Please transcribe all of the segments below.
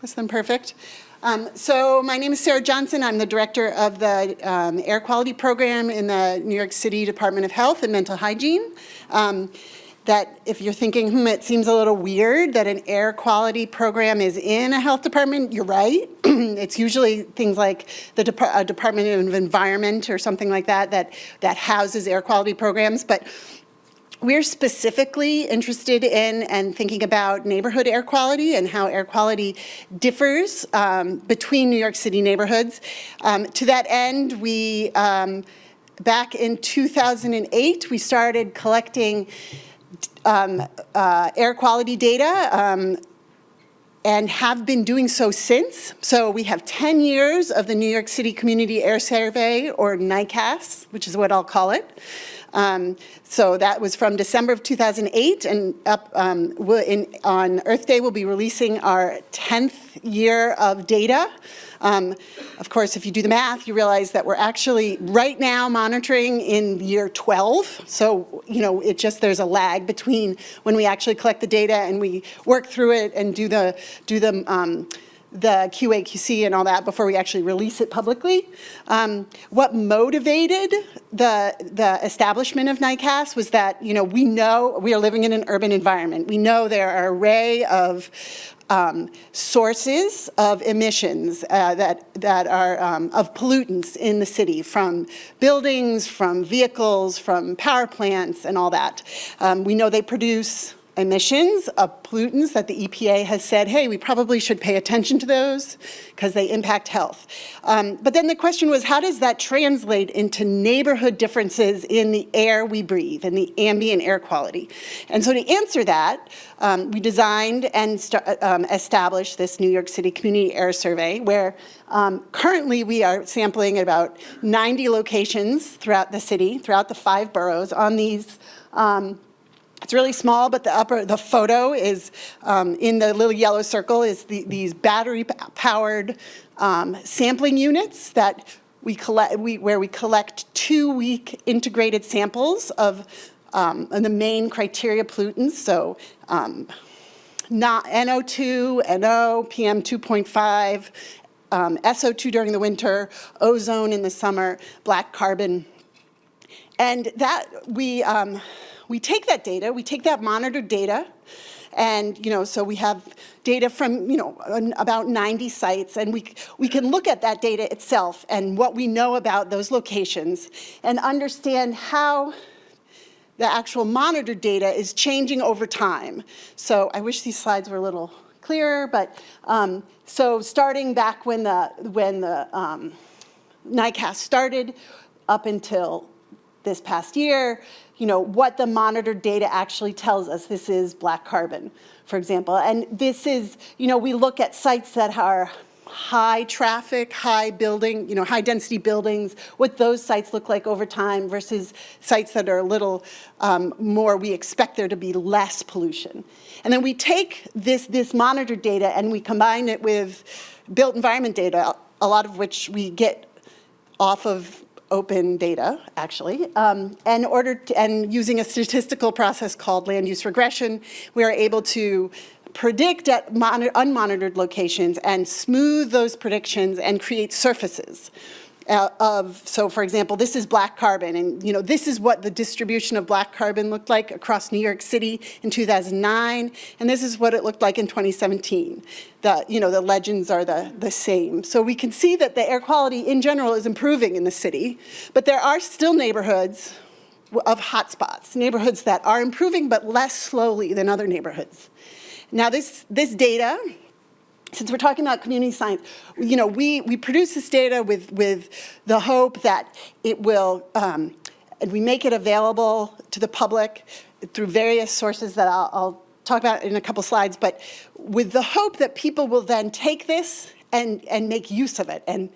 less than perfect. So my name is Sarah Johnson. I'm the director of the air quality program in the New York City Department of Health and Mental Hygiene. That if you're thinking, it seems a little weird that an air quality program is in a health department, you're right. It's usually things like the Department of Environment or something like that that houses air quality programs. But we're specifically interested in and thinking about neighborhood air quality and how air quality differs between New York City neighborhoods. To that end, we, back in 2008, we started collecting air quality data and have been doing so since. So we have 10 years of the New York City Community Air Survey, or NYCHA, which is what I'll call it. So that was from December of 2008, and up on Earth Day we'll be releasing our 10th year of data. Of course, if you do the math, you realize that we're actually right now monitoring in year 12. So, there's a lag between when we actually collect the data and we work through it and do the QA, QC and all that before we actually release it publicly. What motivated the establishment of NYCHA was that, we know we are living in an urban environment. We know there are an array of sources of emissions that are of pollutants in the city, from buildings, from vehicles, from power plants and all that. We know they produce emissions of pollutants that the EPA has said, hey, we probably should pay attention to those because they impact health. But then the question was, how does that translate into neighborhood differences in the air we breathe and the ambient air quality? And so to answer that, we designed and established this New York City Community Air Survey, where currently we are sampling about 90 locations throughout the city, throughout the 5 boroughs on these. It's really small, but the photo is in the little yellow circle is these battery-powered sampling units that we collect, where we collect 2-week integrated samples of the main criteria pollutants. So not NO2, NO, PM 2.5, SO2 during the winter, ozone in the summer, black carbon, and that we take that data, we take that monitored data, and so we have data from about 90 sites, and we can look at that data itself and what we know about those locations and understand how the actual monitored data is changing over time. So I wish these slides were a little clearer, but so starting back when the NYCHA started up until this past year, what the monitored data actually tells us. This is black carbon, for example. And this is, we look at sites that are high traffic, high building, high density buildings, what those sites look like over time versus sites that are a little more, we expect there to be less pollution. And then we take this monitored data and we combine it with built environment data, a lot of which we get off of open data, actually, and using a statistical process called land use regression, we are able to predict at unmonitored locations and smooth those predictions and create surfaces so for example, this is black carbon, and this is what the distribution of black carbon looked like across New York City in 2009, and this is what it looked like in 2017. The legends are the same. So we can see that the air quality in general is improving in the city, but there are still neighborhoods of hotspots, neighborhoods that are improving but less slowly than other neighborhoods. Now this data, since we're talking about community science, we produce this data with the hope that it will, and we make it available to the public through various sources that I'll talk about in a couple slides, but with the hope that people will then take this and make use of it and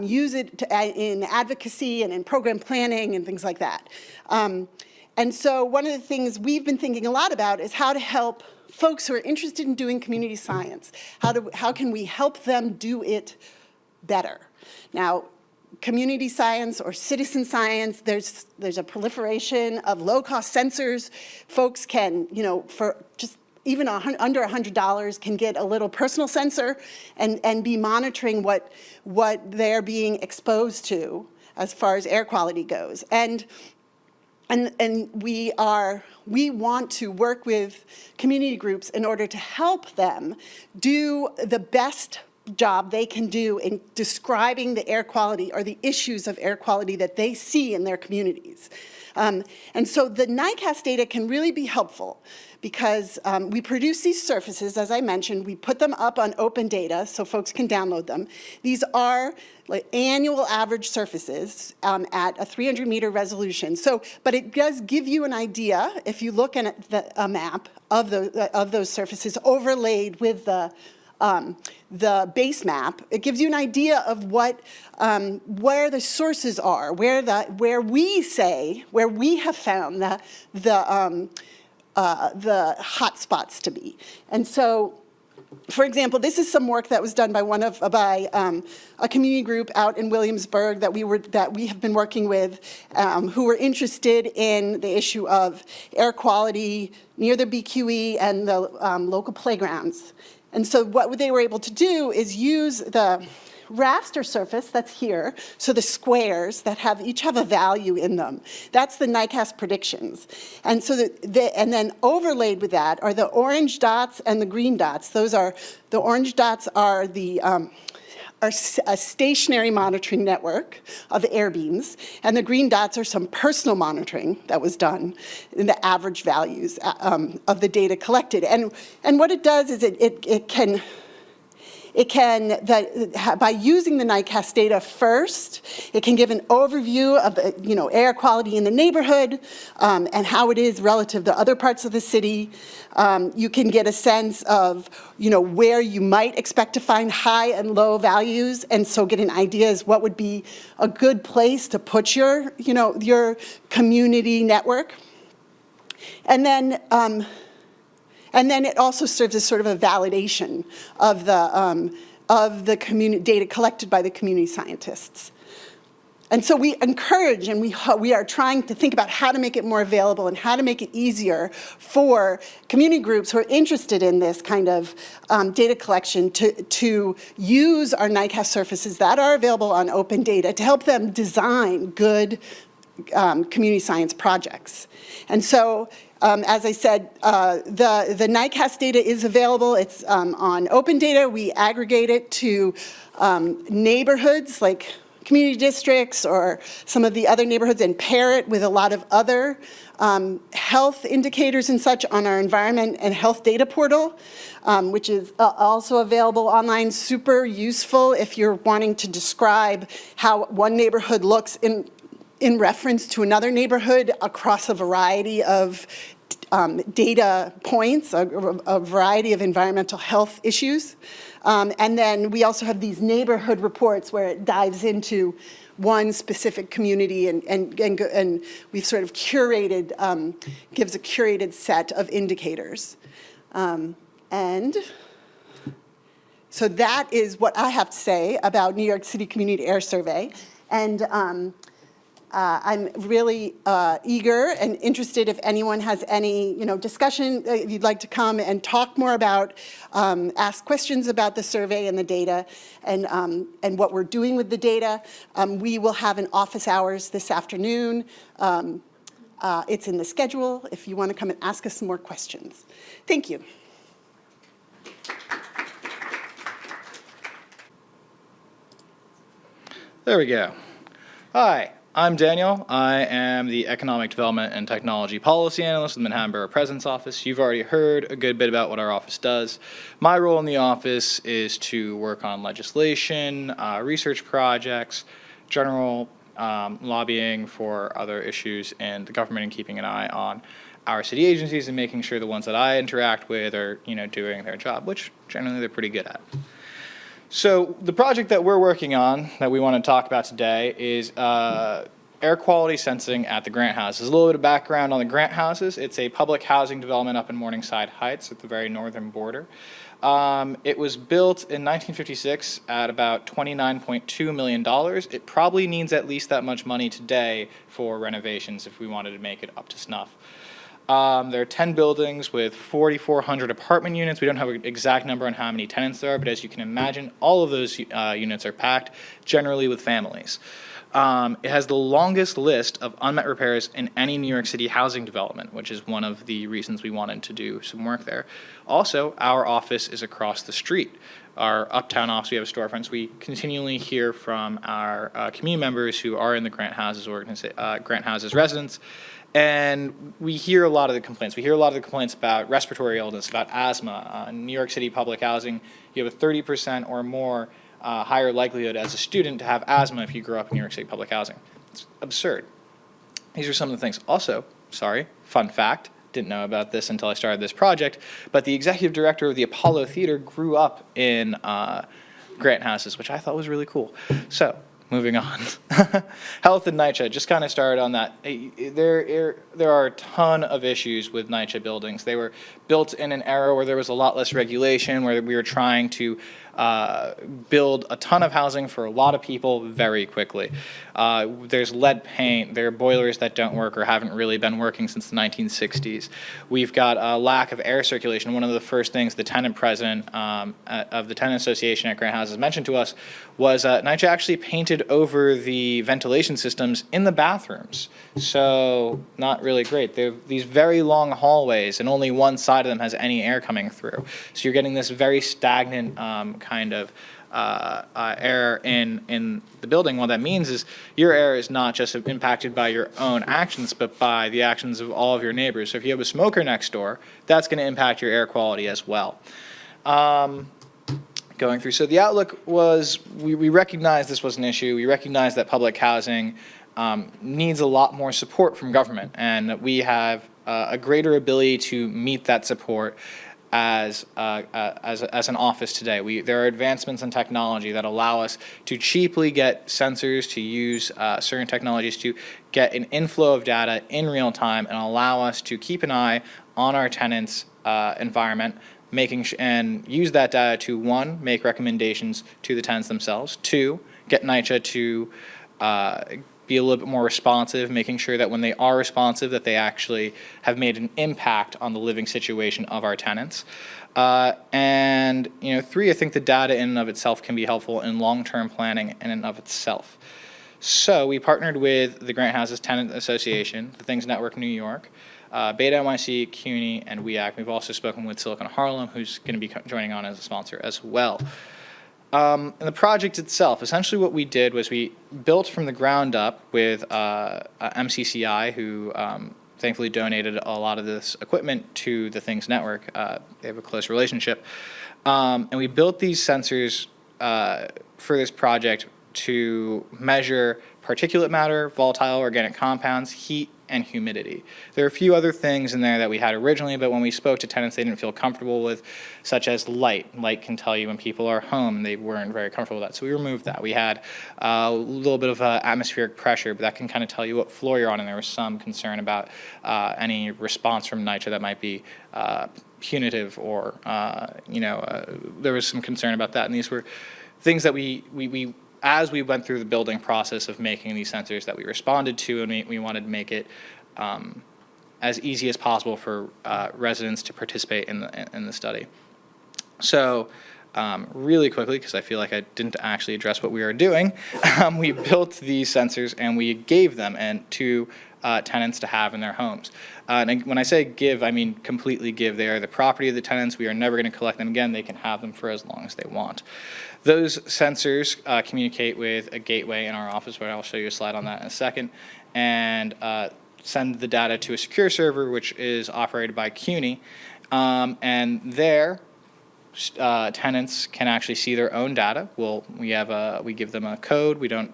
use it in advocacy and in program planning and things like that. And so one of the things we've been thinking a lot about is how to help folks who are interested in doing community science. How can we help them do it better? Now, community science or citizen science, there's a proliferation of low-cost sensors. Folks can, for just even under $100 can get a little personal sensor and be monitoring what they're being exposed to as far as air quality goes. And we want to work with community groups in order to help them do the best job they can do in describing the air quality or the issues of air quality that they see in their communities. And so the NYCHA data can really be helpful because we produce these surfaces, as I mentioned, we put them up on open data so folks can download them. These are like annual average surfaces at a 300-meter resolution. So, but it does give you an idea, if you look at a map of those surfaces overlaid with the base map, it gives you an idea of what, where the sources are, where we have found the hot spots to be. And so, for example, this is some work that was done by a community group out in Williamsburg that we have been working with, who were interested in the issue of air quality near the BQE and the local playgrounds. And so what they were able to do is use the raster surface that's here, so the squares that each have a value in them. That's the NYCHA predictions. And so and then overlaid with that are the orange dots and the green dots. The orange dots are a stationary monitoring network of air beams, and the green dots are some personal monitoring that was done in the average values of the data collected. And what it does is it can, by using the NYCHA data first, it can give an overview of the, air quality in the neighborhood and how it is relative to other parts of the city. You can get a sense of, where you might expect to find high and low values, and so get an idea as what would be a good place to put your community network. And then it also serves as sort of a validation of the community data collected by the community scientists. And so we encourage and we are trying to think about how to make it more available and how to make it easier for community groups who are interested in this kind of data collection to use our NYCHA surfaces that are available on open data to help them design good community science projects. And so, as I said, the NYCHA data is available. It's on open data. We aggregate it to neighborhoods like community districts or some of the other neighborhoods and pair it with a lot of other health indicators and such on our environment and health data portal, which is also available online. Super useful if you're wanting to describe how one neighborhood looks in reference to another neighborhood across a variety of data points, a variety of environmental health issues. And then we also have these neighborhood reports where it dives into one specific community and we've sort of curated, gives a curated set of indicators. And so that is what I have to say about New York City Community Air Survey. And I'm really eager and interested if anyone has any, discussion, if you'd like to come and talk more about, ask questions about the survey and the data and what we're doing with the data. We will have an office hours this afternoon. It's in the schedule if you want to come and ask us some more questions. Thank you. There we go. Hi. I'm Daniel. I am the Economic Development and Technology Policy Analyst with the Manhattan Borough President's Office. You've already heard a good bit about what our office does. My role in the office is to work on legislation, research projects, general lobbying for other issues in the government and keeping an eye on our city agencies and making sure the ones that I interact with are, doing their job, which generally they're pretty good at. So the project that we're working on that we want to talk about today is air quality sensing at the Grant House. There's a little bit of background on the Grant Houses. It's a public housing development up in Morningside Heights at the very northern border. It was built in 1956 at about $29.2 million. It probably needs at least that much money today for renovations if we wanted to make it up to snuff. There are 10 buildings with 4,400 apartment units. We don't have an exact number on how many tenants there are, but as you can imagine, all of those units are packed, generally with families. It has the longest list of unmet repairs in any New York City housing development, which is one of the reasons we wanted to do some work there. Also, our office is across the street. Our uptown office, we have storefronts. We continually hear from our community members who are in the Grant Houses residents, and we hear a lot of the complaints. We hear a lot of the complaints about respiratory illness, about asthma. In New York City public housing, you have a 30% or more higher likelihood as a student to have asthma if you grow up in New York City public housing. It's absurd. These are some of the things. Also, fun fact, didn't know about this until I started this project, but the executive director of the Apollo Theater grew up in Grant Houses, which I thought was really cool. So, moving on. Health and NYCHA, just kind of started on that. There are a ton of issues with NYCHA buildings. They were built in an era where there was a lot less regulation, where we were trying to build a ton of housing for a lot of people very quickly. There's lead paint, there are boilers that don't work or haven't really been working since the 1960s. We've got a lack of air circulation. One of the first things the tenant president of the tenant association at Grant Houses mentioned to us was NYCHA actually painted over the ventilation systems in the bathrooms. So not really great. They have these very long hallways and only one side of them has any air coming through. So you're getting this very stagnant kind of air in the building. What that means is your air is not just impacted by your own actions, but by the actions of all of your neighbors. So if you have a smoker next door, that's going to impact your air quality as well. Going through, so the outlook was we recognized this was an issue. We recognized that public housing needs a lot more support from government, and we have a greater ability to meet that support as an office today. There are advancements in technology that allow us to cheaply get sensors, to use certain technologies to get an inflow of data in real time and allow us to keep an eye on our tenants' environment, and use that data to, one, make recommendations to the tenants themselves, two, get NYCHA to be a little bit more responsive, making sure that when they are responsive that they actually have made an impact on the living situation of our tenants. And three, I think the data in and of itself can be helpful in long-term planning in and of itself. So we partnered with the Grant Houses Tenant Association, the Things Network New York, Beta NYC, CUNY, and WEAC. We've also spoken with Silicon Harlem, who's going to be joining on as a sponsor as well. And the project itself, essentially what we did was we built from the ground up with MCCI, who thankfully donated a lot of this equipment to the Things Network. They have a close relationship. And we built these sensors for this project to measure particulate matter, volatile organic compounds, heat, and humidity. There are a few other things in there that we had originally, but when we spoke to tenants they didn't feel comfortable with, such as light. Light can tell you when people are home, and they weren't very comfortable with that, so we removed that. We had a little bit of atmospheric pressure, but that can kind of tell you what floor you're on, and there was some concern about any response from NYCHA that might be punitive, or there was some concern about that, and these were things that we as we went through the building process of making these sensors that we responded to, and we wanted to make it as easy as possible for residents to participate in the study. So really quickly, because I feel like I didn't actually address what we were doing, we built these sensors and we gave them to tenants to have in their homes. And when I say give, I mean completely give. They are the property of the tenants. We are never going to collect them again. They can have them for as long as they want. Those sensors communicate with a gateway in our office, but I'll show you a slide on that in a second, and send the data to a secure server, which is operated by CUNY. And there, tenants can actually see their own data. We give them a code. We don't,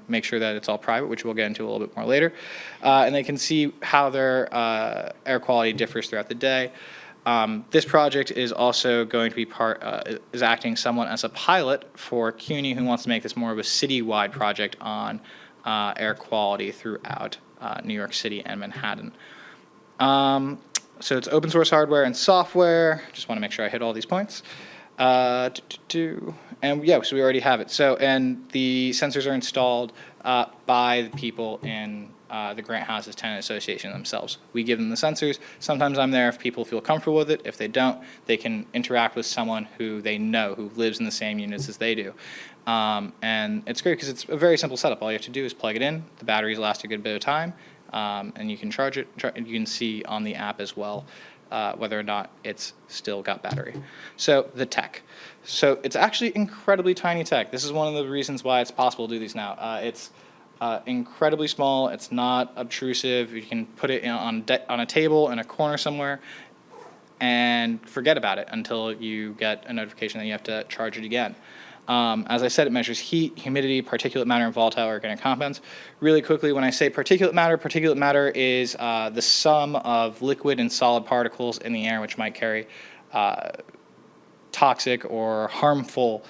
make sure that it's all private, which we'll get into a little bit more later. And they can see how their air quality differs throughout the day. This project is also going to be is acting somewhat as a pilot for CUNY, who wants to make this more of a citywide project on air quality throughout New York City and Manhattan. So it's open source hardware and software. Just want to make sure I hit all these points. And yeah, so we already have it. So, and the sensors are installed by the people in the Grant Houses Tenant Association themselves. We give them the sensors. Sometimes I'm there if people feel comfortable with it. If they don't, they can interact with someone who they know, who lives in the same units as they do. And it's great because it's a very simple setup. All you have to do is plug it in. The batteries last a good bit of time, and you can charge it. You can see on the app as well whether or not it's still got battery. So the tech. So it's actually incredibly tiny tech. This is one of the reasons why it's possible to do these now. It's incredibly small. It's not obtrusive. You can put it on a table in a corner somewhere and forget about it until you get a notification that you have to charge it again. As I said, it measures heat, humidity, particulate matter, and volatile organic compounds. Really quickly, when I say particulate matter is the sum of liquid and solid particles in the air which might carry toxic or harmful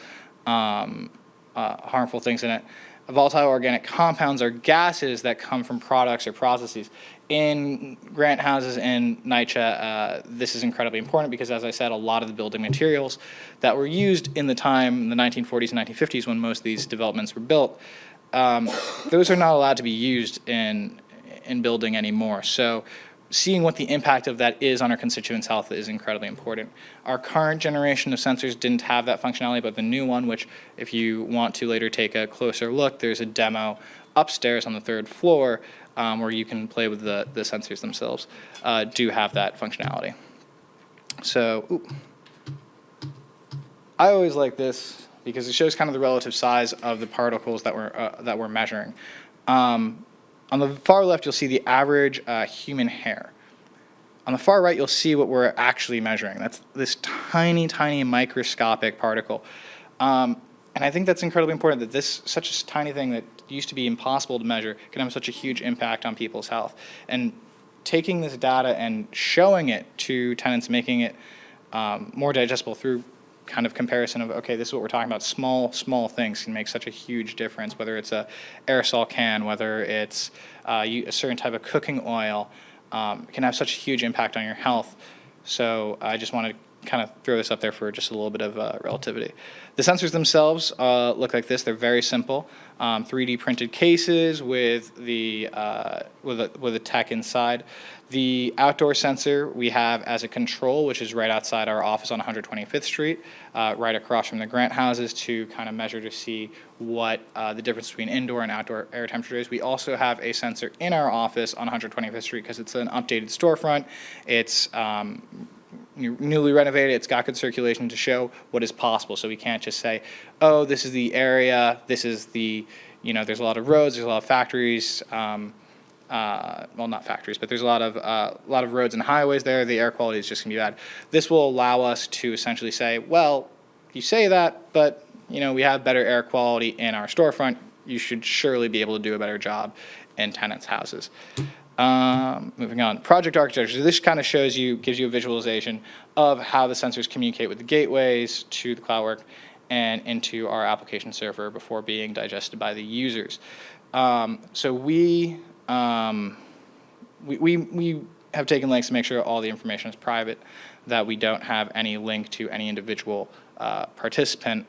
things in it. Volatile organic compounds are gases that come from products or processes. In grant houses and NYCHA, this is incredibly important because, as I said, a lot of the building materials that were used in the 1940s and 1950s when most of these developments were built, those are not allowed to be used in building anymore. So seeing what the impact of that is on our constituents' health is incredibly important. Our current generation of sensors didn't have that functionality, but the new one, which if you want to later take a closer look, there's a demo upstairs on the 3rd floor where you can play with the sensors themselves, do have that functionality. So I always like this because it shows kind of the relative size of the particles that we're measuring. On the far left, you'll see the average human hair. On the far right, you'll see what we're actually measuring. That's this tiny, tiny microscopic particle. And I think that's incredibly important that such a tiny thing that used to be impossible to measure can have such a huge impact on people's health. And taking this data and showing it to tenants, making it more digestible through kind of comparison of, okay, this is what we're talking about. Small things can make such a huge difference, whether it's a aerosol can, whether it's a certain type of cooking oil, it can have such a huge impact on your health. So I just want to kind of throw this up there for just a little bit of relativity. The sensors themselves look like this. They're very simple. 3D printed cases with the with a tech inside. The outdoor sensor we have as a control, which is right outside our office on 125th Street, right across from the grant houses to kind of measure to see what the difference between indoor and outdoor air temperature is. We also have a sensor in our office on 125th Street because it's an updated storefront. It's newly renovated. It's got good circulation to show what is possible. So we can't just say, oh, this is the area, this is the, there's a lot of roads, there's a lot of factories, well, not factories, but there's a lot of roads and highways there. The air quality is just going to be bad. This will allow us to essentially say, well, you say that, but we have better air quality in our storefront. You should surely be able to do a better job in tenants' houses. Moving on, project architecture. So this kind of gives you a visualization of how the sensors communicate with the gateways to the cloudwork and into our application server before being digested by the users. So we have taken lengths to make sure all the information is private, that we don't have any link to any individual participant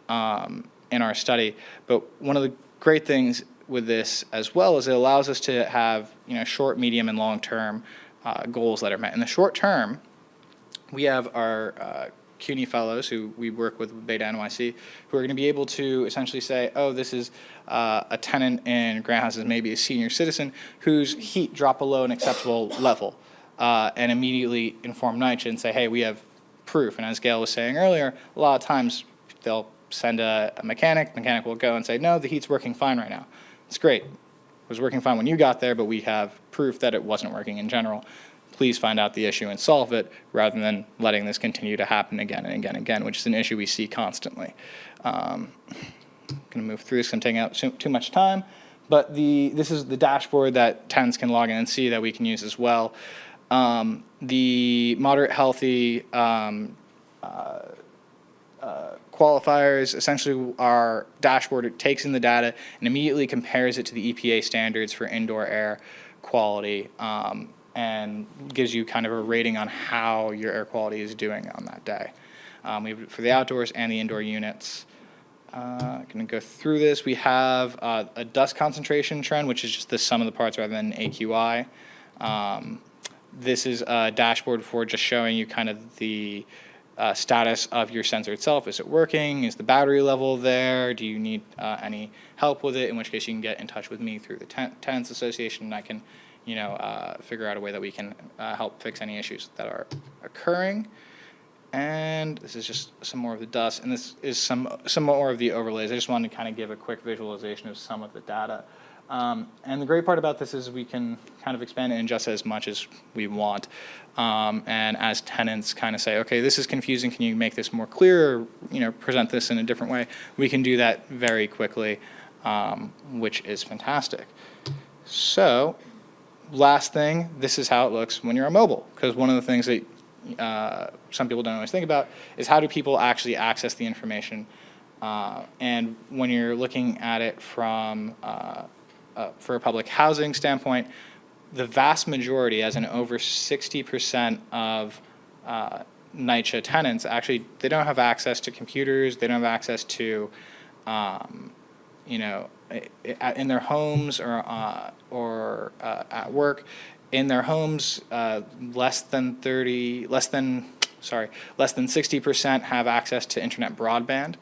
in our study. But one of the great things with this as well is it allows us to have short, medium, and long-term goals that are met. In the short term, we have our CUNY fellows who we work with Beta NYC, who are going to be able to essentially say, oh, this is a tenant in grant houses, maybe a senior citizen, whose heat dropped below an acceptable level, and immediately inform NYCHA and say, hey, we have proof. And as Gail was saying earlier, a lot of times they'll send a mechanic will go and say, no, the heat's working fine right now. It's great. It was working fine when you got there, but we have proof that it wasn't working in general. Please find out the issue and solve it, rather than letting this continue to happen again and again and again, which is an issue we see constantly. I'm going to move through this, I'm taking out too much time, but this is the dashboard that tenants can log in and see that we can use as well. The moderate healthy qualifiers, essentially our dashboard, it takes in the data and immediately compares it to the EPA standards for indoor air quality, and gives you kind of a rating on how your air quality is doing on that day. We have it for the outdoors and the indoor units. Going to go through this. We have a dust concentration trend, which is just the sum of the parts rather than AQI. This is a dashboard for just showing you kind of the status of your sensor itself. Is it working? Is the battery level there? Do you need any help with it? In which case you can get in touch with me through the Tenants Association, and I can, figure out a way that we can help fix any issues that are occurring. And this is just some more of the dust, and this is some more of the overlays. I just wanted to kind of give a quick visualization of some of the data. And the great part about this is we can kind of expand it in just as much as we want. And as tenants kind of say, okay, this is confusing, can you make this more clear, or, present this in a different way? We can do that very quickly, which is fantastic. So, last thing, this is how it looks when you're on mobile, because one of the things that some people don't always think about is how do people actually access the information. And when you're looking at it from for a public housing standpoint, the vast majority, as in over 60% of NYCHA tenants, actually they don't have access to computers. They don't have access to, in their homes or at work. In their homes, less than 60% have access to internet broadband.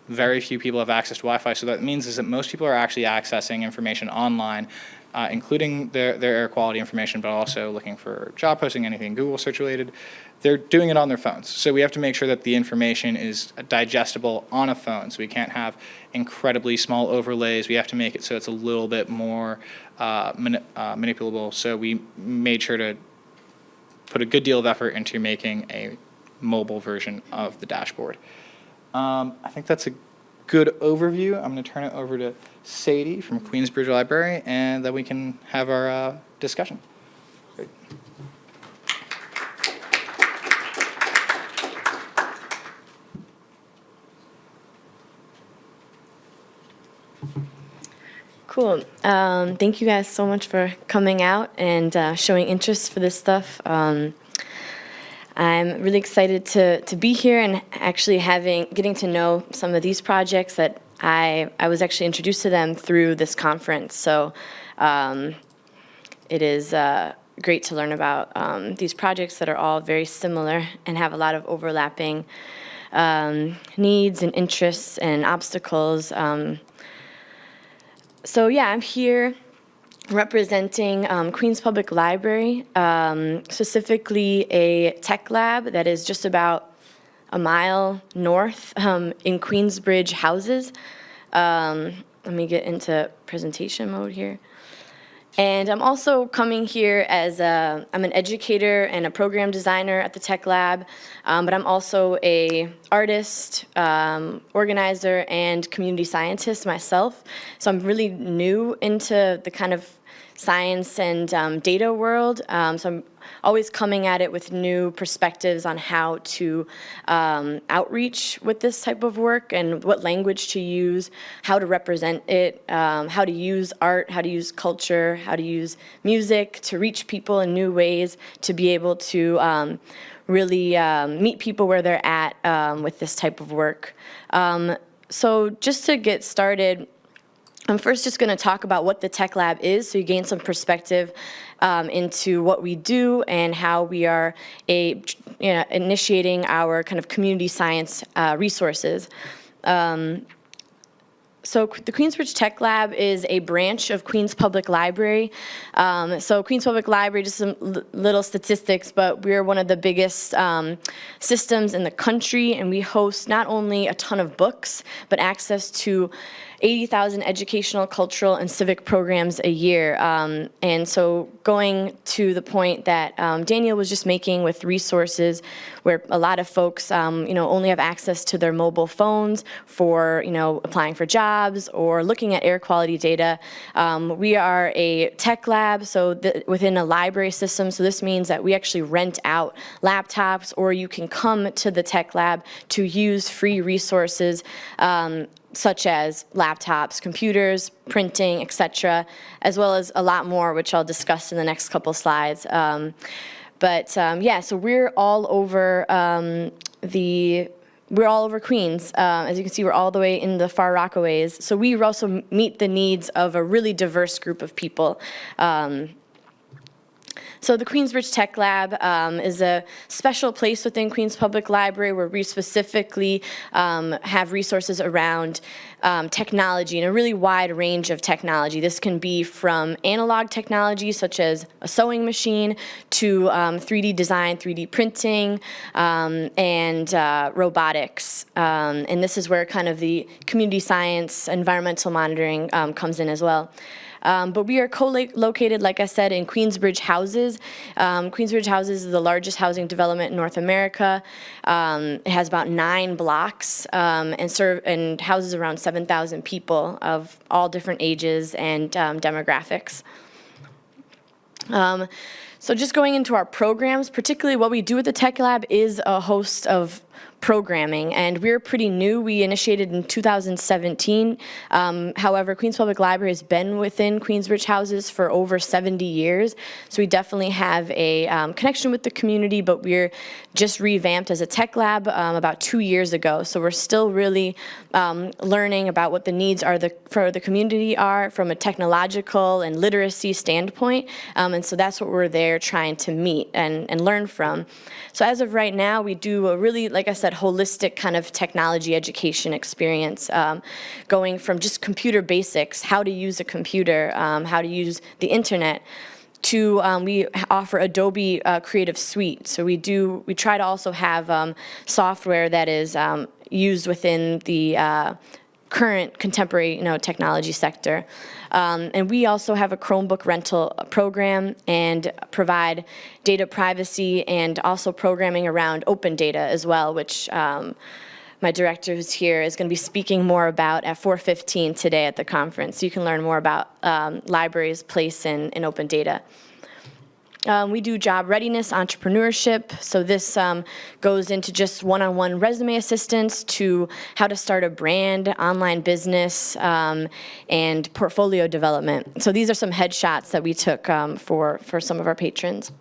Very few people have access to Wi-Fi, so that means is that most people are actually accessing information online, including their air quality information, but also looking for job posting, anything Google search related. They're doing it on their phones. So we have to make sure that the information is digestible on a phone. So we can't have incredibly small overlays. We have to make it so it's a little bit more manipulable. So we made sure to put a good deal of effort into making a mobile version of the dashboard. I think that's a good overview. I'm going to turn it over to Sadie from Queensbridge Library, and then we can have our discussion. Great. Cool. Thank you guys so much for coming out and showing interest for this stuff. I'm really excited to be here and actually getting to know some of these projects that I was actually introduced to them through this conference. So it is great to learn about these projects that are all very similar and have a lot of overlapping needs and interests and obstacles. So yeah, I'm here representing Queens Public Library, specifically a tech lab that is just about a mile north in Queensbridge houses. Let me get into presentation mode here. And I'm also coming here as I'm an educator and a program designer at the Tech Lab, but I'm also a artist, organizer, and community scientist myself. So I'm really new into the kind of science and data world. So I'm always coming at it with new perspectives on how to outreach with this type of work and what language to use, how to represent it, how to use art, how to use culture, how to use music to reach people in new ways, to be able to really meet people where they're at with this type of work. So just to get started, I'm first just going to talk about what the Tech Lab is, so you gain some perspective into what we do and how we are initiating our kind of community science resources. So the Queensbridge Tech Lab is a branch of Queens Public Library. So Queens Public Library, just some little statistics, but we're one of the biggest systems in the country, and we host not only a ton of books, but access to 80,000 educational, cultural, and civic programs a year. And so going to the point that Daniel was just making with resources where a lot of folks, only have access to their mobile phones for, applying for jobs or looking at air quality data. We are a tech lab, so within a library system. So this means that we actually rent out laptops, or you can come to the tech lab to use free resources, such as laptops, computers, printing, etc., as well as a lot more, which I'll discuss in the next couple slides. So we're all over the we're all over Queens. As you can see, we're all the way in the far Rockaways. So we also meet the needs of a really diverse group of people. So the Queensbridge Tech Lab is a special place within Queens Public Library where we specifically have resources around technology and a really wide range of technology. This can be from analog technology such as a sewing machine to 3D design, 3D printing, and robotics. And this is where kind of the community science, environmental monitoring comes in as well. But we are co-located, like I said, in Queensbridge Houses. Queensbridge Houses is the largest housing development in North America. It has about 9 blocks and houses around 7,000 people of all different ages and demographics. So just going into our programs, particularly what we do at the Tech Lab is a host of programming, and we're pretty new. We initiated in 2017. However, Queens Public Library has been within Queensbridge Houses for over 70 years, so we definitely have a connection with the community, but we're just revamped as a tech lab about 2 years ago, so we're still really learning about what the needs are for the community are from a technological and literacy standpoint, and so that's what we're there trying to meet and learn from. So as of right now, we do a really, like I said, holistic kind of technology education experience, going from just computer basics, how to use a computer, how to use the internet, to we offer Adobe Creative Suite. So we try to also have software that is used within the current contemporary technology sector. And we also have a Chromebook rental program and provide data privacy and also programming around open data as well, which my director who's here is going to be speaking more about at 4:15 today at the conference. So you can learn more about libraries' place in open data. We do job readiness entrepreneurship, so this goes into just one-on-one resume assistance to how to start a brand, online business, and portfolio development. So these are some headshots that we took for some of our patrons.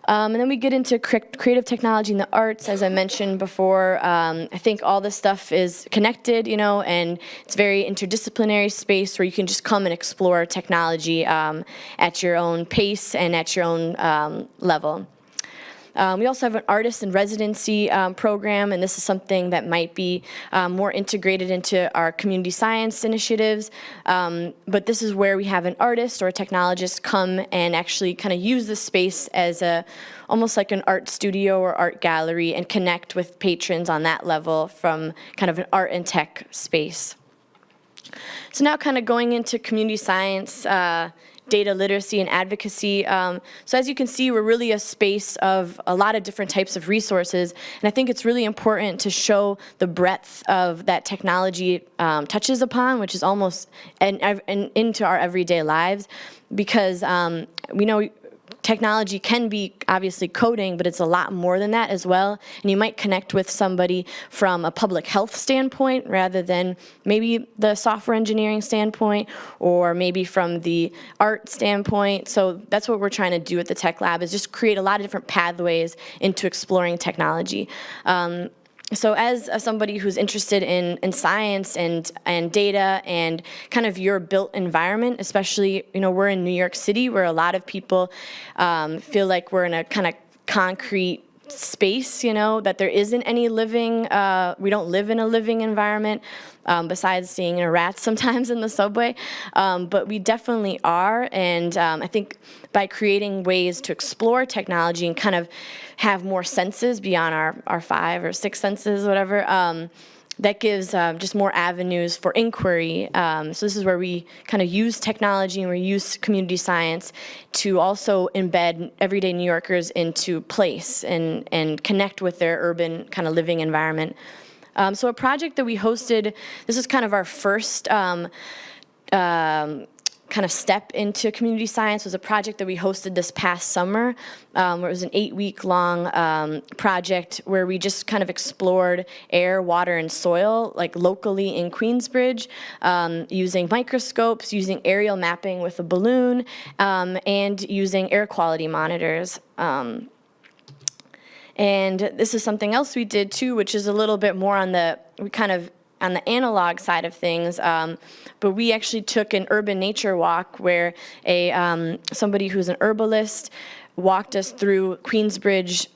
And then we get into creative technology and the arts, as I mentioned before. I think all this stuff is connected, and it's very interdisciplinary space where you can just come and explore technology at your own pace and at your own level. We also have an artist in residency program, and this is something that might be more integrated into our community science initiatives. But this is where we have an artist or a technologist come and actually kind of use the space as almost like an art studio or art gallery and connect with patrons on that level from kind of an art and tech space. So now kind of going into community science, data literacy and advocacy. So as you can see, we're really a space of a lot of different types of resources, and I think it's really important to show the breadth of that technology touches upon, which is almost into our everyday lives, because we know technology can be obviously coding, but it's a lot more than that as well. And you might connect with somebody from a public health standpoint rather than maybe the software engineering standpoint or maybe from the art standpoint. So that's what we're trying to do at the Tech Lab, is just create a lot of different pathways into exploring technology. So as somebody who's interested in science and data and kind of your built environment, especially, we're in New York City where a lot of people feel like we're in a kind of concrete space, that there isn't any living, we don't live in a living environment, besides seeing rats sometimes in the subway, but we definitely are, and I think by creating ways to explore technology and kind of have more senses beyond our 5 or 6 senses, whatever, that gives just more avenues for inquiry. So this is where we kind of use technology and we use community science to also embed everyday New Yorkers into place and connect with their urban kind of living environment. So a project that we hosted, this is kind of our first kind of step into community science, was a project that we hosted this past summer, where it was an 8-week-long project where we just kind of explored air, water, and soil, like locally in Queensbridge, using microscopes, using aerial mapping with a balloon, and using air quality monitors. And this is something else we did too, which is a little bit more on the analog side of things, but we actually took an urban nature walk where somebody who's an herbalist walked us through Queensbridge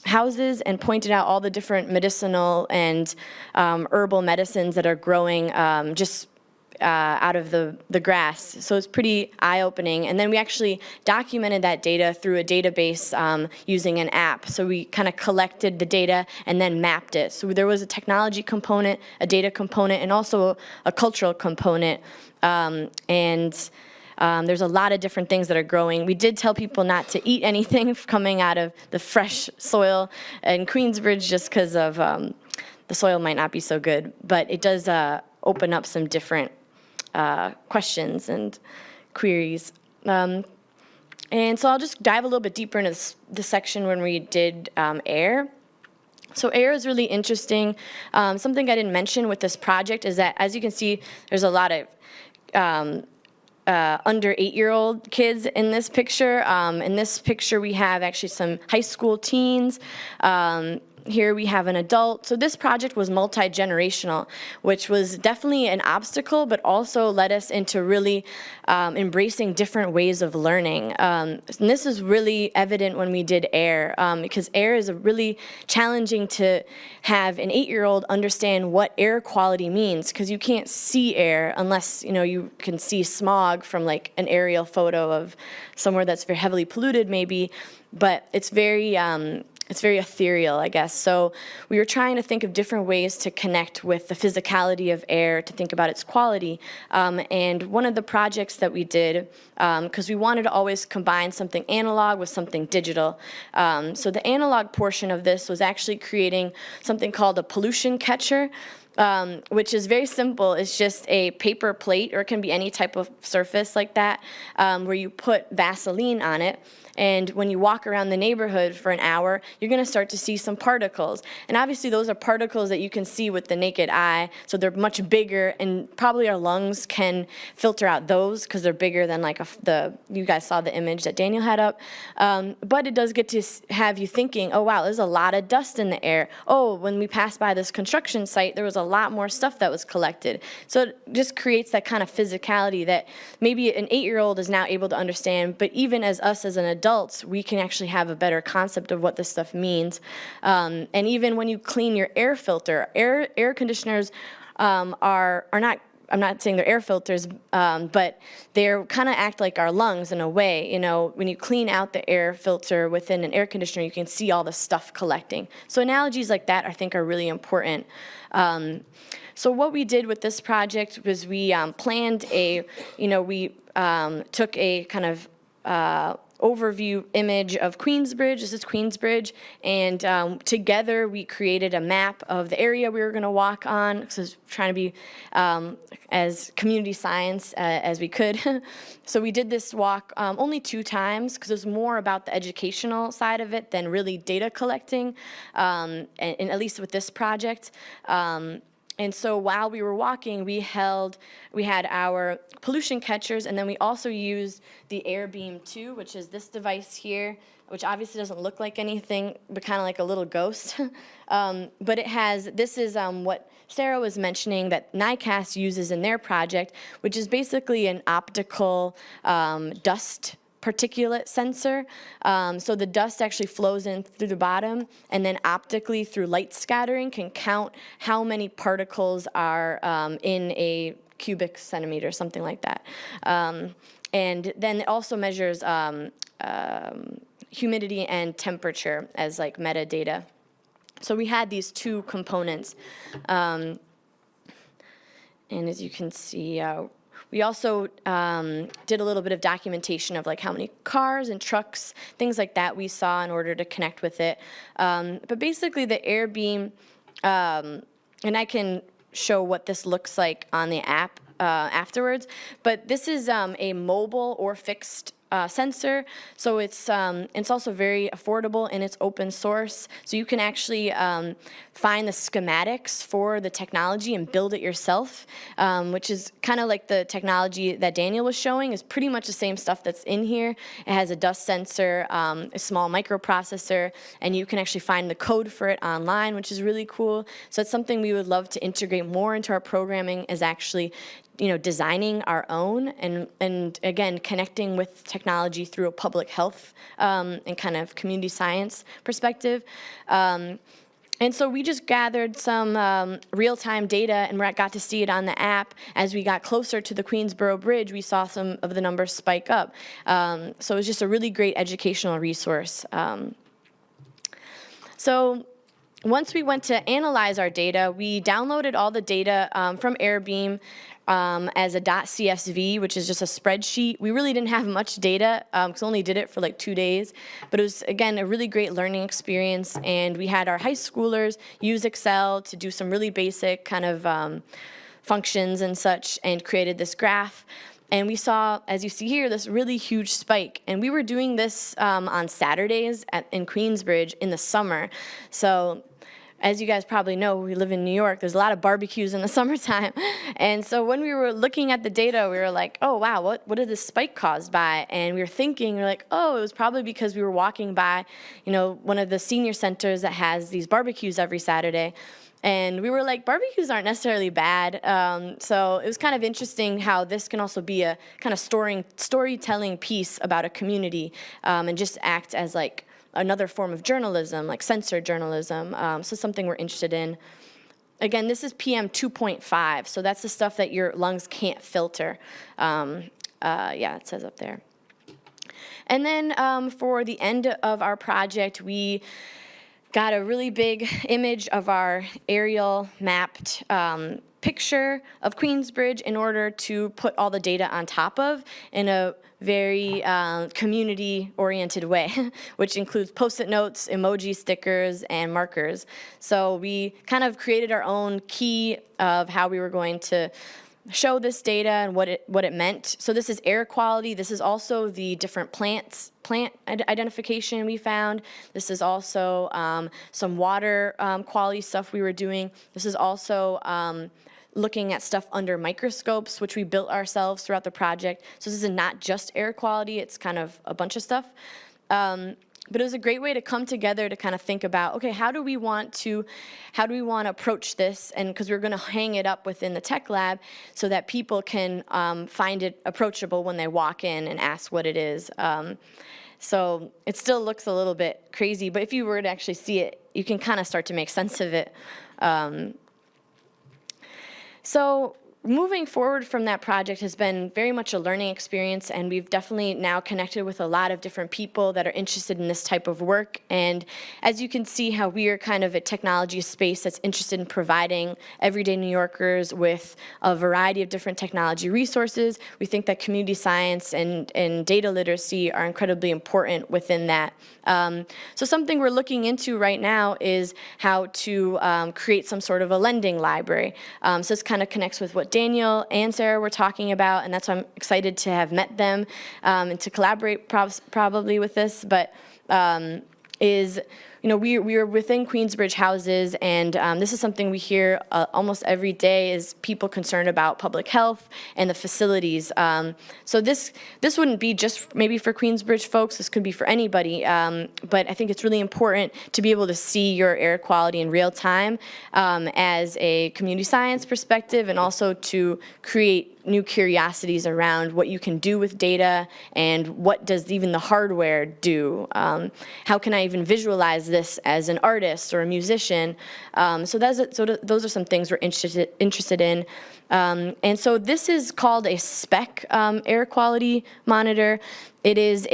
houses and pointed out all the different medicinal and herbal medicines that are growing out of the grass. So it's pretty eye-opening. And then we actually documented that data through a database using an app. So we kind of collected the data and then mapped it. So there was a technology component, a data component, and also a cultural component. There's a lot of different things that are growing. We did tell people not to eat anything coming out of the fresh soil in Queensbridge just because of the soil might not be so good. But it does open up some different questions and queries. And so I'll just dive a little bit deeper into this section when we did air. So air is really interesting. Something I didn't mention with this project is that, as you can see, there's a lot of under 8-year-old kids in this picture. In this picture, we have actually some high school teens. Here we have an adult. So this project was multi-generational, which was definitely an obstacle, but also led us into really embracing different ways of learning. And this is really evident when we did air, because air is really challenging to have an 8-year-old understand what air quality means, because you can't see air unless you can see smog from like an aerial photo of somewhere that's very heavily polluted maybe, but it's very ethereal, I guess. So we were trying to think of different ways to connect with the physicality of air, to think about its quality. And one of the projects that we did, because we wanted to always combine something analog with something digital. So the analog portion of this was actually creating something called a pollution catcher, which is very simple. It's just a paper plate, or it can be any type of surface like that, where you put Vaseline on it. And when you walk around the neighborhood for an hour, you're going to start to see some particles. And obviously, those are particles that you can see with the naked eye, so they're much bigger, and probably our lungs can filter out those because they're bigger than like you guys saw the image that Daniel had up. But it does get to have you thinking, oh, wow, there's a lot of dust in the air. Oh, when we passed by this construction site, there was a lot more stuff that was collected. So it just creates that kind of physicality that maybe an 8-year-old is now able to understand, but even as us as an adults, we can actually have a better concept of what this stuff means. And even when you clean your air filter, air conditioners are not, I'm not saying they're air filters, but they're kind of act like our lungs in a way. When you clean out the air filter within an air conditioner, you can see all the stuff collecting. So analogies like that, I think, are really important. So what we did with this project was we planned we took a kind of overview image of Queensbridge. This is Queensbridge, and together we created a map of the area we were going to walk on. So I was trying to be as community science as we could. So we did this walk only 2 times because it was more about the educational side of it than really data collecting, and at least with this project. And so while we were walking, we had our pollution catchers, and then we also used the air beam too, which is this device here, which obviously doesn't look like anything, but kind of like a little ghost. But this is what Sarah was mentioning that NYCHA uses in their project, which is basically an optical dust particulate sensor. So the dust actually flows in through the bottom, and then optically through light scattering can count how many particles are in a cubic centimeter, something like that. And then it also measures humidity and temperature as like metadata. So we had these 2 components. And as you can see, we also did a little bit of documentation of like how many cars and trucks, things like that we saw in order to connect with it. But basically the air beam, and I can show what this looks like on the app afterwards, but this is a mobile or fixed sensor, so it's also very affordable and it's open source. So you can actually find the schematics for the technology and build it yourself, which is kind of like the technology that Daniel was showing is pretty much the same stuff that's in here. It has a dust sensor, a small microprocessor, and you can actually find the code for it online, which is really cool. So it's something we would love to integrate more into our programming, is actually designing our own and again, connecting with technology through a public health and kind of community science perspective. And so we just gathered some real-time data, and we got to see it on the app. As we got closer to the Queensborough Bridge, we saw some of the numbers spike up. So it was just a really great educational resource. So once we went to analyze our data, we downloaded all the data from Airbeam as a .csv, which is just a spreadsheet. We really didn't have much data, because we only did it for like 2 days. But it was, again, a really great learning experience. And we had our high schoolers use Excel to do some really basic kind of functions and such, and created this graph. And we saw, as you see here, this really huge spike. And we were doing this on Saturdays in Queensbridge in the summer. So as you guys probably know, we live in New York. There's a lot of barbecues in the summertime. And so when we were looking at the data, we were like, oh, wow, what is this spike caused by? And we were thinking, we were like, oh, it was probably because we were walking by, one of the senior centers that has these barbecues every Saturday. And we were like, barbecues aren't necessarily bad. So it was kind of interesting how this can also be a kind of storytelling piece about a community, and just act as like another form of journalism, like censored journalism. So something we're interested in. Again, this is PM 2.5, so that's the stuff that your lungs can't filter. Yeah, it says up there. And then for the end of our project, we got a really big image of our aerial mapped picture of Queensbridge in order to put all the data on top of in a very community-oriented way, which includes Postit Notes, emoji stickers, and markers. So we kind of created our own key of how we were going to show this data and what it meant. So this is air quality. This is also the different plant identification we found. This is also some water quality stuff we were doing. This is also looking at stuff under microscopes, which we built ourselves throughout the project. So this is not just air quality, it's kind of a bunch of stuff. But it was a great way to come together to kind of think about, okay, how do we want to approach this? And because we're going to hang it up within the tech lab so that people can find it approachable when they walk in and ask what it is. So it still looks a little bit crazy, but if you were to actually see it, you can kind of start to make sense of it. So moving forward from that project has been very much a learning experience, and we've definitely now connected with a lot of different people that are interested in this type of work. And as you can see how we are kind of a technology space that's interested in providing everyday New Yorkers with a variety of different technology resources, we think that community science and data literacy are incredibly important within that. So something we're looking into right now is how to create some sort of a lending library. So this kind of connects with what Daniel and Sarah were talking about, and that's why I'm excited to have met them and to collaborate probably with this, but we are within Queensbridge houses, and this is something we hear almost every day is people concerned about public health and the facilities. So this wouldn't be just maybe for Queensbridge folks, this could be for anybody, but I think it's really important to be able to see your air quality in real time as a community science perspective, and also to create new curiosities around what you can do with data and what does even the hardware do. How can I even visualize this as an artist or a musician? So those are some things we're interested in. And so this is called a SPEC air quality monitor. It is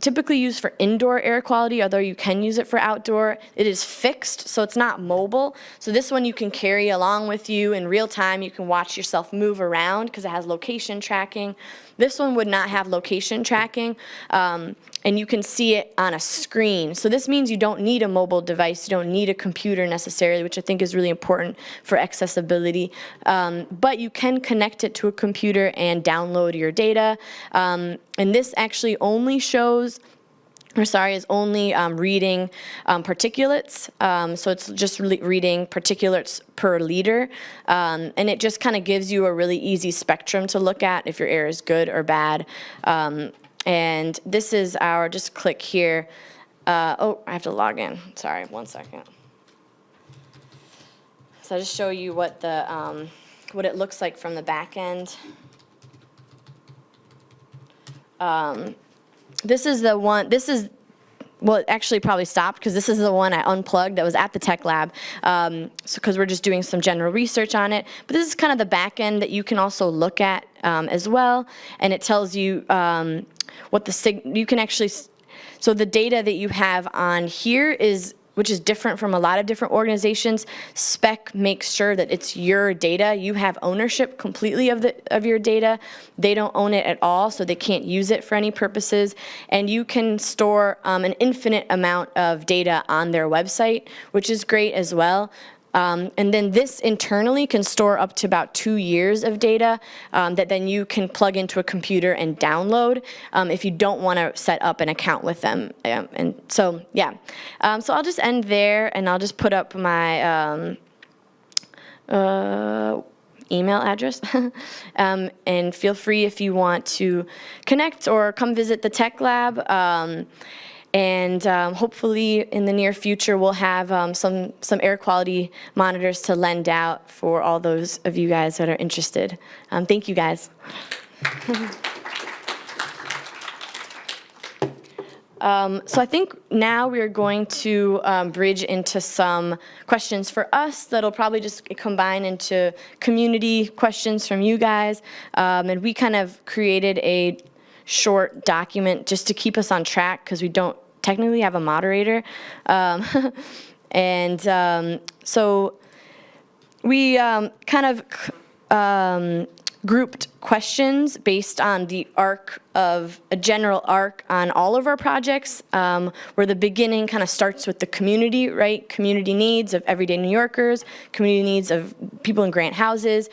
typically used for indoor air quality, although you can use it for outdoor. It is fixed, so it's not mobile. So this one you can carry along with you in real time. You can watch yourself move around because it has location tracking. This one would not have location tracking, and you can see it on a screen. So this means you don't need a mobile device, you don't need a computer necessarily, which I think is really important for accessibility. But you can connect it to a computer and download your data. And And this actually only shows, is only reading particulates. So it's just reading particulates per liter. And it just kind of gives you a really easy spectrum to look at if your air is good or bad. And this is our, just click here. Oh, I have to log in. Sorry, 1 second. So I'll just show you what the what it looks like from the back end. This is the one, well, it actually probably stopped because this is the one I unplugged that was at the tech lab. So because we're just doing some general research on it. But this is kind of the back end that you can also look at as well. And it tells you what you can actually, so the data that you have on here is, which is different from a lot of different organizations. SPEC makes sure that it's your data. You have ownership completely of your data. They don't own it at all, so they can't use it for any purposes. And you can store an infinite amount of data on their website, which is great as well. And then this internally can store up to about 2 years of data that then you can plug into a computer and download if you don't want to set up an account with them. And so, yeah. So I'll just end there, and I'll just put up my email address. And feel free if you want to connect or come visit the tech lab. And hopefully in the near future we'll have some air quality monitors to lend out for all those of you guys that are interested. Thank you guys. So I think now we are going to bridge into some questions for us that'll probably just combine into community questions from you guys. And we kind of created a short document just to keep us on track because we don't technically have a moderator. So we kind of grouped questions based on the arc of a general arc on all of our projects, where the beginning kind of starts with the community, right? Community needs of everyday New Yorkers, community needs of people in grant houses,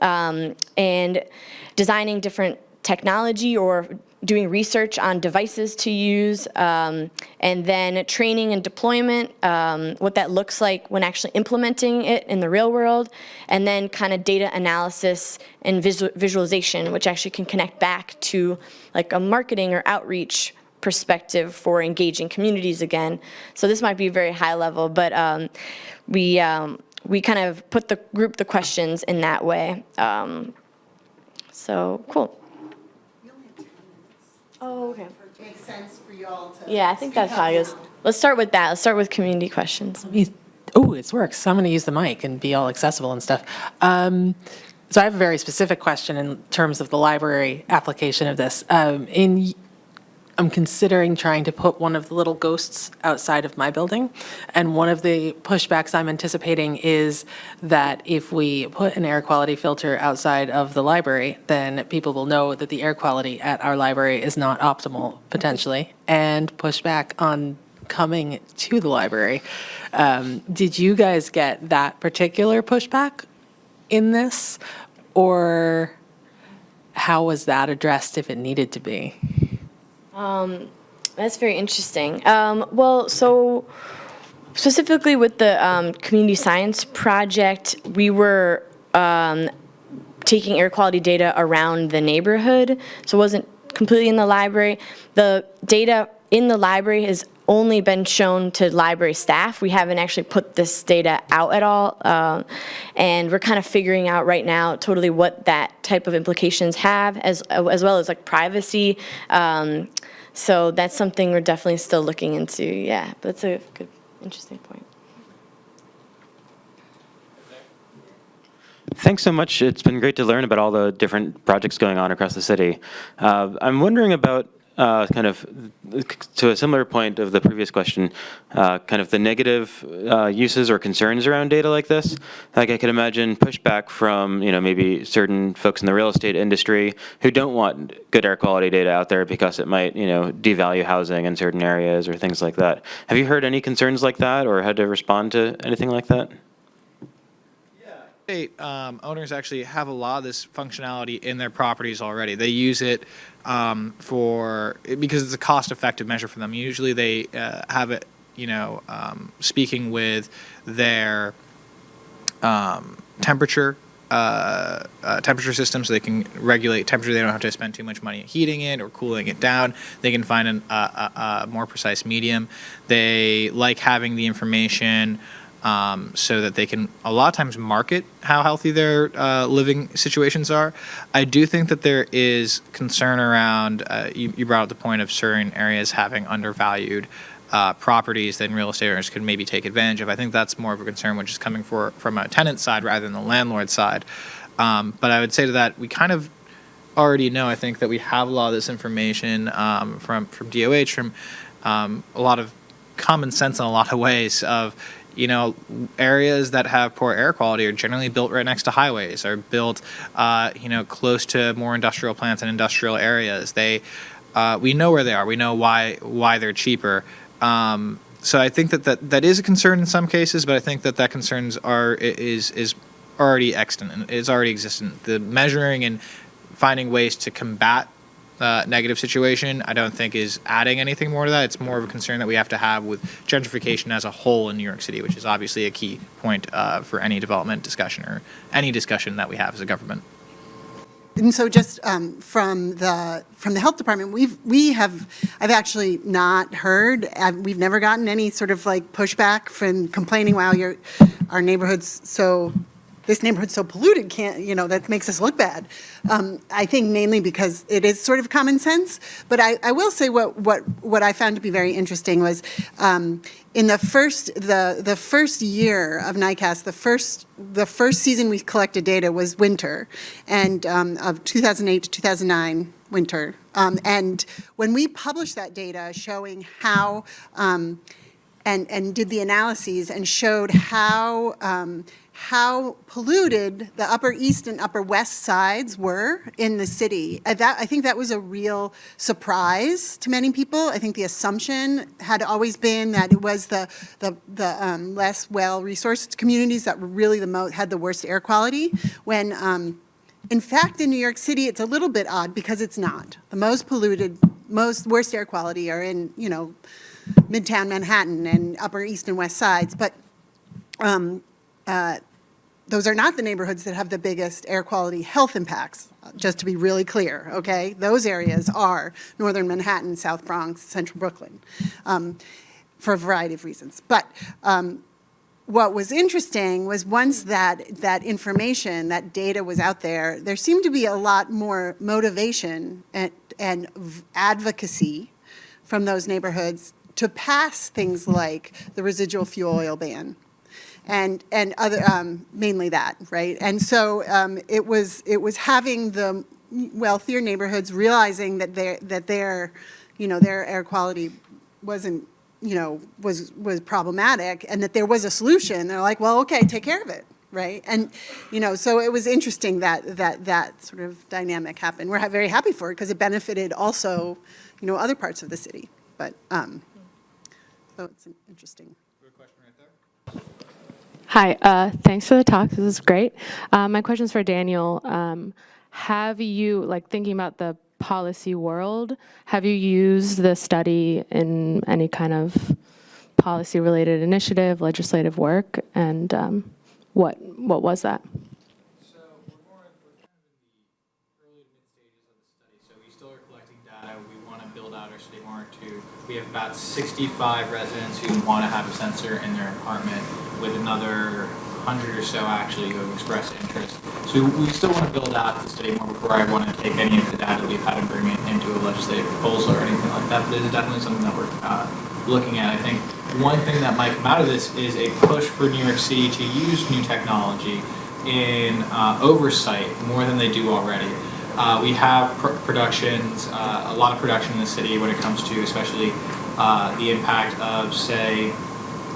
and designing different technology or doing research on devices to use, and then training and deployment, what that looks like when actually implementing it in the real world, and then kind of data analysis and visualization, which actually can connect back to like a marketing or outreach perspective for engaging communities again. So this might be very high level, but we kind of group the questions in that way. So cool. Oh, okay. Makes sense for you all to. Yeah, I think that's how it is. Let's start with that. Let's start with community questions. Oh, it works. So I'm going to use the mic and be all accessible and stuff. So I have a very specific question in terms of the library application of this. I'm considering trying to put one of the little ghosts outside of my building. And one of the pushbacks I'm anticipating is that if we put an air quality filter outside of the library, then people will know that the air quality at our library is not optimal, potentially, and push back on coming to the library. Did you guys get that particular pushback in this? Or how was that addressed if it needed to be? That's very interesting. Well, so specifically with the community science project, we were taking air quality data around the neighborhood, so it wasn't completely in the library. The data in the library has only been shown to library staff. We haven't actually put this data out at all, and we're kind of figuring out right now totally what that type of implications have, as well as like privacy. So that's something we're definitely still looking into. Yeah, but that's a good, interesting point. Thanks so much. It's been great to learn about all the different projects going on across the city. I'm wondering about kind of to a similar point of the previous question, kind of the negative uses or concerns around data like this. Like I could imagine pushback from, maybe certain folks in the real estate industry who don't want good air quality data out there because it might, devalue housing in certain areas or things like that. Have you heard any concerns like that or had to respond to anything like that? state, owners actually have a lot of this functionality in their properties already. They use it because it's a cost-effective measure for them. Usually they have it, speaking with their temperature system, so they can regulate temperature. They don't have to spend too much money heating it or cooling it down. They can find a more precise medium. They like having the information so that they can a lot of times market how healthy their living situations are. I do think that there is concern around, you brought up the point of certain areas having undervalued properties that real estate owners could maybe take advantage of. I think that's more of a concern, which is coming from a tenant side rather than the landlord side. But I would say to that, we kind of already know, I think, that we have a lot of this information from DOH, from a lot of common sense in a lot of ways of, areas that have poor air quality are generally built right next to highways, are built, close to more industrial plants and industrial areas. We know where they are. We know why they're cheaper. So I think that is a concern in some cases, but I think that concerns is already extant and is already existent. The measuring and finding ways to combat negative situation, I don't think is adding anything more to that. It's more of a concern that we have to have with gentrification as a whole in New York City, which is obviously a key point for any development discussion or any discussion that we have as a government. And so just from the health department, I've actually not heard, we've never gotten any sort of like pushback from complaining, wow, our neighborhood's this neighborhood's so polluted, that makes us look bad. I think mainly because it is sort of common sense. But I will say what I found to be very interesting was in the first year of NYCHA, the first season we collected data was winter, and of 2008 to 2009 winter. And when we published that data showing how and did the analyses and showed how polluted the Upper East and Upper West sides were in the city. I think that was a real surprise to many people. I think the assumption had always been that it was the less well-resourced communities that were really had the worst air quality, when in fact in New York City it's a little bit odd because it's not. The most polluted, worst air quality are in, Midtown Manhattan and Upper East and West sides, but those are not the neighborhoods that have the biggest air quality health impacts, just to be really clear, okay? Those areas are Northern Manhattan, South Bronx, Central Brooklyn, for a variety of reasons. But what was interesting was once that information, that data was out there seemed to be a lot more motivation and advocacy from those neighborhoods to pass things like the residual fuel oil ban. And other mainly that, right? And so it was having the wealthier neighborhoods realizing that their air quality wasn't, was problematic, and that there was a solution. They're like, well, okay, take care of it, right? And so it was interesting that sort of dynamic happened. We're very happy for it because it benefited also, other parts of the city. But so it's interesting. Hi, thanks for the talk. This is great. My question is for Daniel. Have you, thinking about the policy world, have you used the study in any kind of policy-related initiative, legislative work, and what was that? So we're kind of in the early to mid stages of the study. So we still are collecting data. We want to build out our city more too. We have about 65 residents who want to have a sensor in their apartment, with another 100 or so actually who have expressed interest. So we still want to build out the study more before I want to take any of the data we've had and bring it into a legislative proposal or anything like that. But it is definitely something that we're looking at. I think one thing that might come out of this is a push for New York City to use new technology in oversight more than they do already. We have productions, a lot of production in the city when it comes to especially the impact of, say,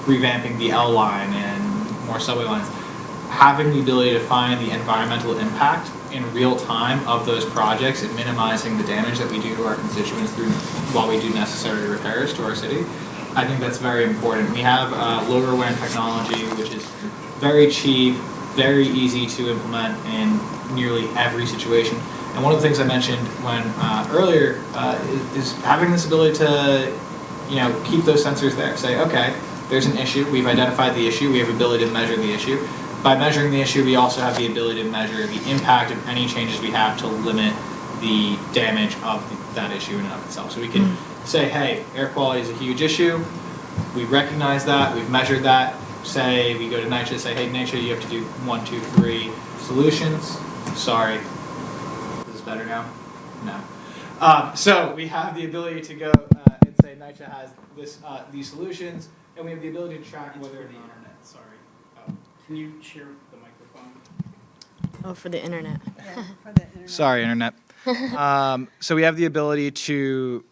revamping the L line and more subway lines. Having the ability to find the environmental impact in real time of those projects and minimizing the damage that we do to our constituents while we do necessary repairs to our city, I think that's very important. We have lower WAN technology, which is very cheap, very easy to implement in nearly every situation. And one of the things I mentioned when earlier is having this ability to, keep those sensors there. Say, okay, there's an issue. We've identified the issue. We have ability to measure the issue. By measuring the issue, we also have the ability to measure the impact of any changes we have to limit the damage of that issue in and of itself. So we can say, hey, air quality is a huge issue. We recognize that. We've measured that. Say we go to NYCHA, say, hey, NYCHA, you have to do 1, 2, 3 solutions. Sorry. Is this better now? No. So we have the ability to go and say NYCHA has these solutions, and we have the ability to track whether the internet. Sorry. Can you share the microphone? Oh, for the internet. Sorry, internet. So we have the ability to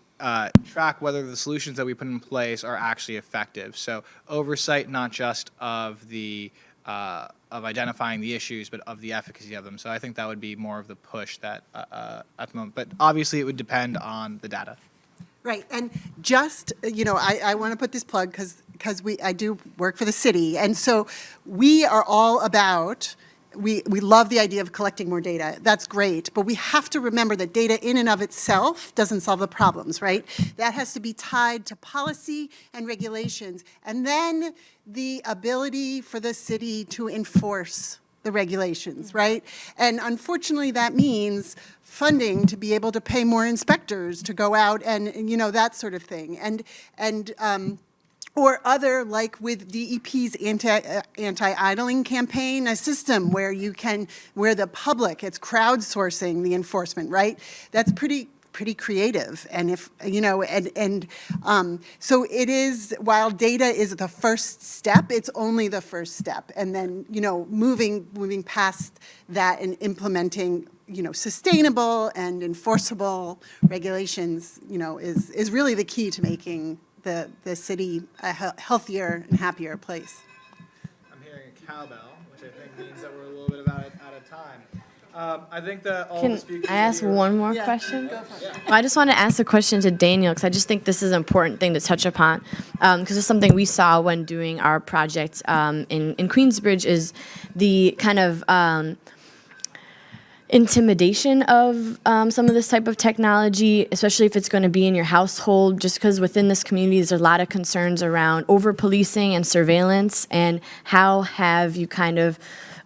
track whether the solutions that we put in place are actually effective. So oversight, not just of the of identifying the issues, but of the efficacy of them. So I think that would be more of the push that at the moment. But obviously, it would depend on the data. Right, and just, I want to put this plug because I do work for the city, and so we are all about, we love the idea of collecting more data. That's great, but we have to remember that data in and of itself doesn't solve the problems, right? That has to be tied to policy and regulations, and then the ability for the city to enforce the regulations, right? And unfortunately, that means funding to be able to pay more inspectors to go out and that sort of thing. Or other, like with DEP's anti-idling campaign, a system where where the public, it's crowdsourcing the enforcement, right? That's pretty creative. And so it is, while data is the first step, it's only the first step. And then, moving past that and implementing, sustainable and enforceable regulations, is really the key to making the city a healthier and happier place. I'm hearing a cowbell, which I think means that we're a little bit out of time. I think that all the Can speakers I ask here- one more Yeah, question? go for it. Well, I just want to ask a question to Daniel because I just think this is an important thing to touch upon because it's something we saw when doing our project in Queensbridge is the kind of intimidation of some of this type of technology, especially if it's going to be in your household, just because within this community there's a lot of concerns around over-policing and surveillance, and how have you kind of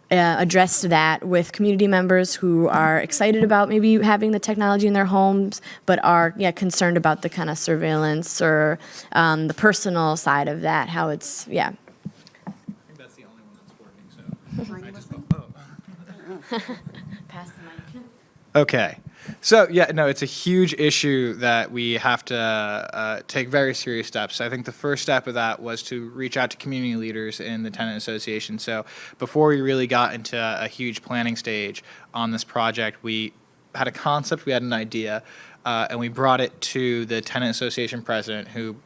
addressed that with community members who are excited about maybe having the technology in their homes, but are concerned about the kind of surveillance or the personal side of that, how it's, I think that's the only one that's working, so I just Pass the mic. Okay. So, it's a huge issue that we have to take very serious steps. I think the first step of that was to reach out to community leaders in the tenant association. So before we really got into a huge planning stage on this project, we had a concept, we had an idea, and we brought it to the tenant association president, who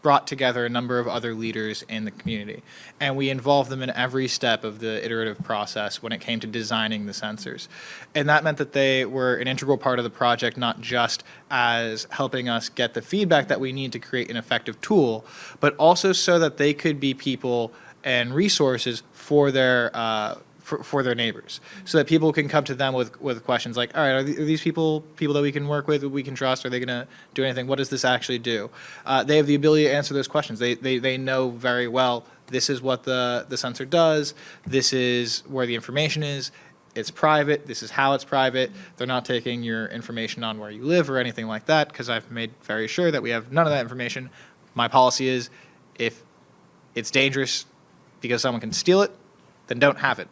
brought together a number of other leaders in the community. And we involved them in every step of the iterative process when it came to designing the sensors. And that meant that they were an integral part of the project, not just as helping us get the feedback that we need to create an effective tool, but also so that they could be people and resources for their for their neighbors, so that people can come to them with questions like, all right, are these people that we can work with, that we can trust? Are they going to do anything? What does this actually do? They have the ability to answer those questions. They know very well, this is what the sensor does. This is where the information is. It's private. This is how it's private. They're not taking your information on where you live or anything like that, because I've made very sure that we have none of that information. My policy is, if it's dangerous because someone can steal it, then don't have it.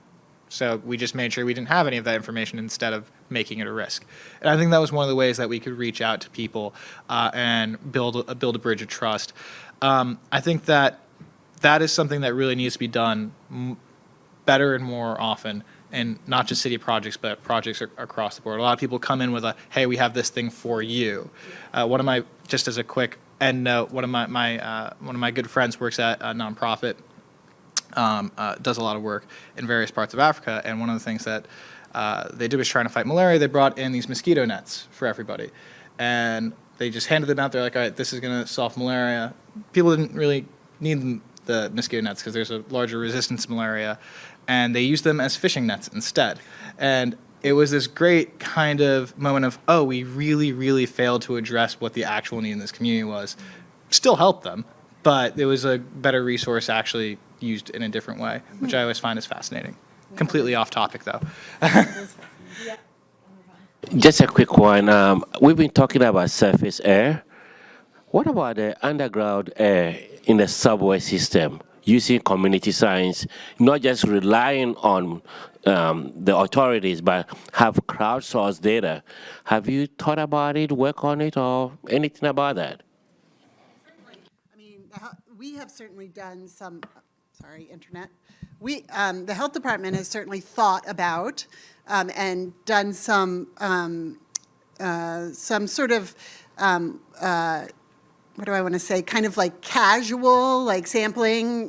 So we just made sure we didn't have any of that information instead of making it a risk. And I think that was one of the ways that we could reach out to people and build a bridge of trust. I think that is something that really needs to be done better and more often, and not just city projects, but projects across the board. A lot of people come in with hey, we have this thing for you. Just as a quick end note, one of my good friends works at a nonprofit. Does a lot of work in various parts of Africa, and one of the things that they did was trying to fight malaria. They brought in these mosquito nets for everybody, and they just handed them out. They're like, all right, this is going to solve malaria. People didn't really need them the mosquito nets, because there's a larger resistance malaria, and they use them as fishing nets instead. And it was this great kind of moment of, oh, we really, really failed to address what the actual need in this community was. Still helped them, but it was a better resource actually used in a different way, which I always find is fascinating. Completely off topic, though. Just a quick one. We've been talking about surface air. What about the underground air in the subway system, using community science, not just relying on the authorities, but have crowdsourced data? Have you thought about it, work on it, or anything about that? I mean, we have certainly done some, sorry, internet. The health department has certainly thought about and done some sort of, what do I want to say, kind of like casual, like sampling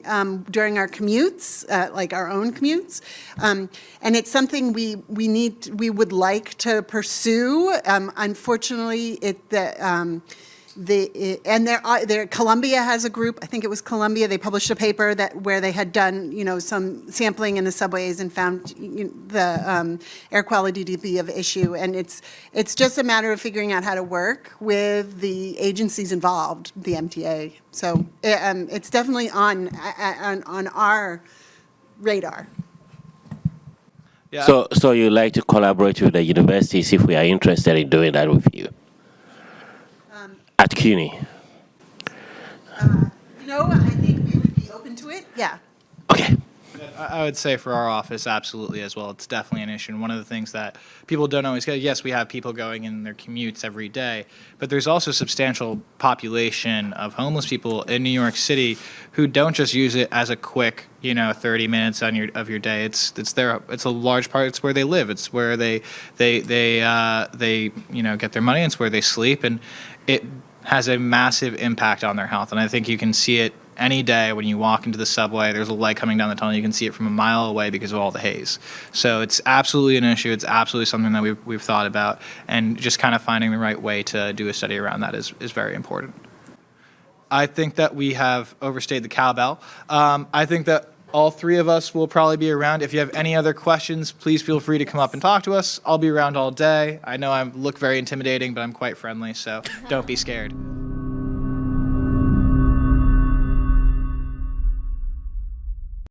during our commutes, like our own commutes. And it's something we would like to pursue. Unfortunately, Columbia has a group, I think it was Columbia, they published a paper where they had done, some sampling in the subways and found the air quality to be of issue. And it's just a matter of figuring out how to work with the agencies involved, the MTA. So it's definitely on our radar. Yeah. So you like to collaborate with the universities if we are interested in doing that with you? At CUNY. I think we would be open to it, yeah. Okay. I would say for our office, absolutely as well. It's definitely an issue. And one of the things that people don't always get, yes, we have people going in their commutes every day, but there's also a substantial population of homeless people in New York City who don't just use it as a quick, 30 minutes of your day. It's a large part. It's where they live. It's where they get their money. It's where they sleep, and it has a massive impact on their health. And I think you can see it any day when you walk into the subway. There's a light coming down the tunnel. You can see it from a mile away because of all the haze. So it's absolutely an issue. It's absolutely something that we've thought about, and just kind of finding the right way to do a study around that is very important. I think that we have overstayed the cowbell. I think that all three of us will probably be around. If you have any other questions, please feel free to come up and talk to us. I'll be around all day. I know I look very intimidating, but I'm quite friendly, so don't be scared.